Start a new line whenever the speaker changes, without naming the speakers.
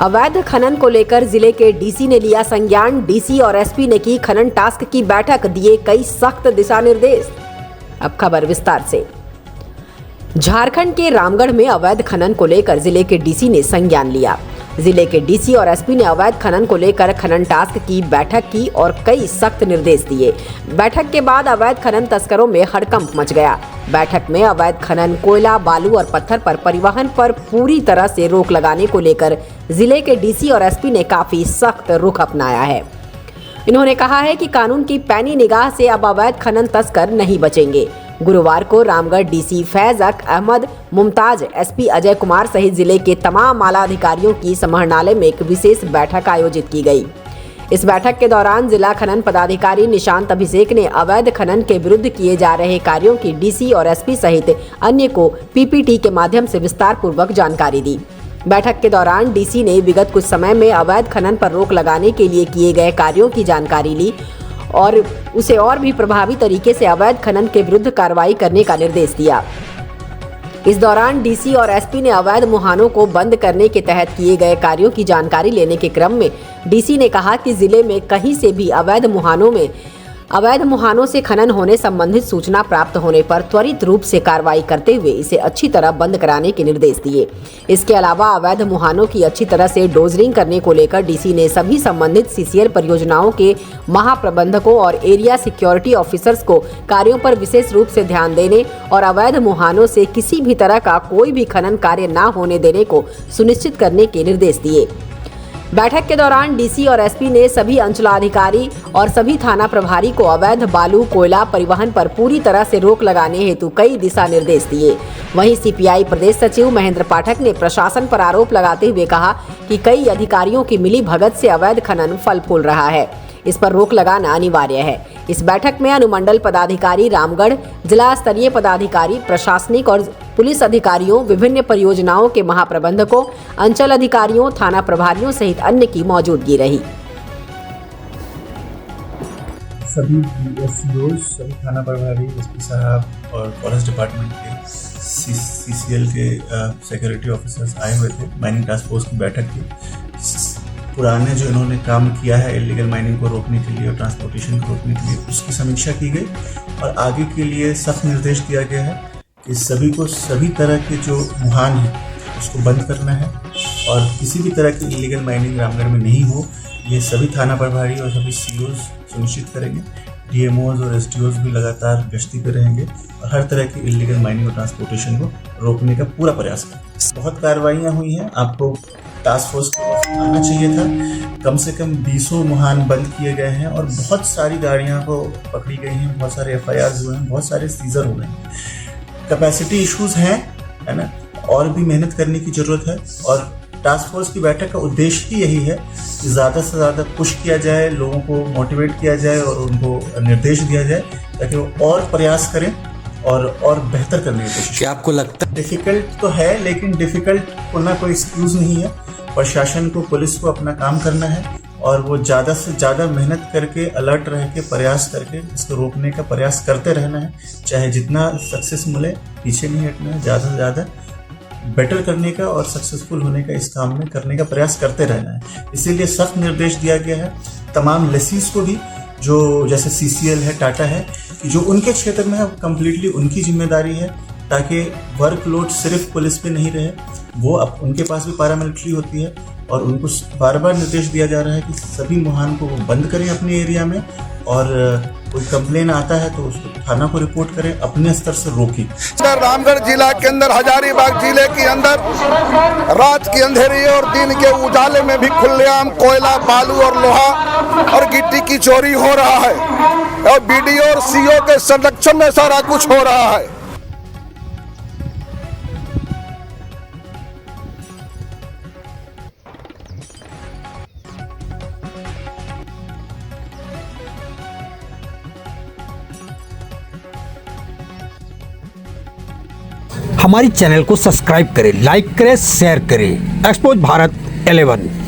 अवैध खनन को लेकर जिले के डीसी ने लिया संज्ञान। डीसी और एसपी ने की खनन टास्क की बैठक, दिए कई सख्त दिशा निर्देश। अब खबर विस्तार से। झारखंड के रामगढ़ में अवैध खनन को लेकर जिले के डीसी ने संज्ञान लिया। जिले के डीसी और एसपी ने अवैध खनन को लेकर खनन टास्क की बैठक की और कई सख्त निर्देश दिए। बैठक के बाद अवैध खनन तस्करों में हड़कंप मच गया। बैठक में अवैध खनन, कोयला, बालू और पत्थर पर परिवहन पर पूरी तरह से रोक लगाने को लेकर जिले के डीसी और एसपी ने काफी सख्त रुख अपनाया है। इन्होंने कहा है कि कानून की पैनी निगाह से अब अवैध खनन तस्कर नहीं बचेंगे। गुरुवार को रामगढ़ डीसी फैज अहमद मुमताज, एसपी अजय कुमार सहित जिले के तमाम आला अधिकारियों की समाहरणालय में एक विशेष बैठक आयोजित की गई। इस बैठक के दौरान जिला खनन पदाधिकारी निशांत अभिषेक ने अवैध खनन के विरुद्ध किए जा रहे कार्यों की डीसी और एसपी सहित अन्य को पीपीटी के माध्यम से विस्तार पूर्वक जानकारी दी। बैठक के दौरान डीसी ने विगत कुछ समय में अवैध खनन पर रोक लगाने के लिए किए गए कार्यों की जानकारी ली और उसे और भी प्रभावी तरीके से अवैध खनन के विरुद्ध कार्रवाई करने का निर्देश दिया। इस दौरान डीसी और एसपी ने अवैध मुहानों को बंद करने के तहत किए गए कार्यों की जानकारी लेने के क्रम में डीसी ने कहा कि जिले में कहीं से भी अवैध मुहानों से खनन होने संबंधित सूचना प्राप्त होने पर त्वरित रूप से कार्रवाई करते हुए इसे अच्छी तरह बंद कराने के निर्देश दिए। इसके अलावा अवैध मुहानों की अच्छी तरह से डोजरिंग करने को लेकर डीसी ने सभी संबंधित सीसीएल परियोजनाओं के महाप्रबंधकों और एरिया सिक्योरिटी ऑफिसर्स को कार्यों पर विशेष रूप से ध्यान देने और अवैध मुहानों से किसी भी तरह का कोई भी खनन कार्य न होने देने को सुनिश्चित करने के निर्देश दिए। बैठक के दौरान डीसी और एसपी ने सभी अंचलाधिकारी और सभी थाना प्रभारी को अवैध बालू, कोयला परिवहन पर पूरी तरह से रोक लगाने हेतु कई दिशा निर्देश दिए। वहीं सीपीआई प्रदेश सचिव महेंद्र पाठक ने प्रशासन पर आरोप लगाते हुए कहा कि कई अधिकारियों की मिली भगत से अवैध खनन फल फूल रहा है, इस पर रोक लगाना अनिवार्य है। इस बैठक में अनुमंडल पदाधिकारी रामगढ़, जिला स्तरीय पदाधिकारी, प्रशासनिक और पुलिस अधिकारियों, विभिन्न परियोजनाओं के महाप्रबंधकों, अंचल अधिकारियों, थाना प्रभारियों सहित अन्य की मौजूदगी रही।
सभी एससीओ, सभी थाना प्रभारी, एसपी साहब और फॉरेस्ट डिपार्टमेंट के सीसीएल के सिक्योरिटी ऑफिसर्स आए हुए थे। माइनिंग टास्क फोर्स की बैठक थी। पुराने जो इन्होंने काम किया है इलीगल माइनिंग को रोकने के लिए और ट्रांसपोर्टेशन को रोकने के लिए, उसकी समीक्षा की गई और आगे के लिए सख्त निर्देश दिया गया है कि सभी को सभी तरह के जो मुहान है उसको बंद करना है और किसी भी तरह की इलीगल माइनिंग रामगढ़ में नहीं हो, ये सभी थाना प्रभारी और सभी सीओज सुनिश्चित करेंगे। डीएमओज और एसडीओज भी लगातार गश्ती पे रहेंगे और हर तरह की इलीगल माइनिंग और ट्रांसपोर्टेशन को रोकने का पूरा प्रयास करेंगे। बहुत कार्रवाइयाँ हुई हैं, आपको टास्क फोर्स को आना चाहिए था। कम से कम 20 मुहान बंद किए गए हैं और बहुत सारी गाड़ियां को पकड़ी गई हैं, बहुत सारे एफआईआर्स हुए हैं, बहुत सारे सीजर हो गए हैं। कैपेसिटी इश्यूज हैं, है ना, और भी मेहनत करने की ज़रूरत है और टास्क फोर्स की बैठक का उद्देश्य ही यही है कि ज़्यादा से ज़्यादा पुश किया जाए, लोगों को मोटिवेट किया जाए और उनको निर्देश दिया जाए ताकि वो और प्रयास करें और बेहतर करने की कोशिश।
क्या आपको लगता है
डिफ़िकल्ट तो है, लेकिन डिफ़िकल्ट होना कोई एक्सक्यूज़ नहीं है। प्रशासन को, पुलिस को अपना काम करना है और वो ज़्यादा से ज़्यादा मेहनत करके, अलर्ट रह के, प्रयास करके इसको रोकने का प्रयास करते रहना है। चाहे जितना सक्सेस मिले, पीछे नहीं हटना है, ज़्यादा से ज़्यादा बेटर करने का और सक्सेसफुल होने का इस काम में करने का प्रयास करते रहना है। इसीलिए सख्त निर्देश दिया गया है तमाम लेसीज को भी, जो जैसे सीसीएल है, टाटा है, कि जो उनके क्षेत्र में है कम्प्लीटली उनकी जिम्मेदारी है ताकि वर्कलोड सिर्फ पुलिस पे नहीं रहे। वो अब उनके पास भी पैरामिलिट्री होती है और उनको बार बार निर्देश दिया जा रहा है कि सभी मुहान को वो बंद करें अपने एरिया में और कोई कंप्लेन आता है तो उसको थाना को रिपोर्ट करें, अपने स्तर से रोकें।
रामगढ़ जिला के अंदर, हजारीबाग जिले के अंदर रात के अंधेरे और दिन के उजाले में भी खुलेआम कोयला, बालू और लोहा और गिट्टी की चोरी हो रहा है और बीडीओ और सीओ के संरक्षण में सारा कुछ हो रहा है।
हमारी चैनल को सब्सक्राइब करें, लाइक करें, शेयर करें। एक्सपोज भारत 11।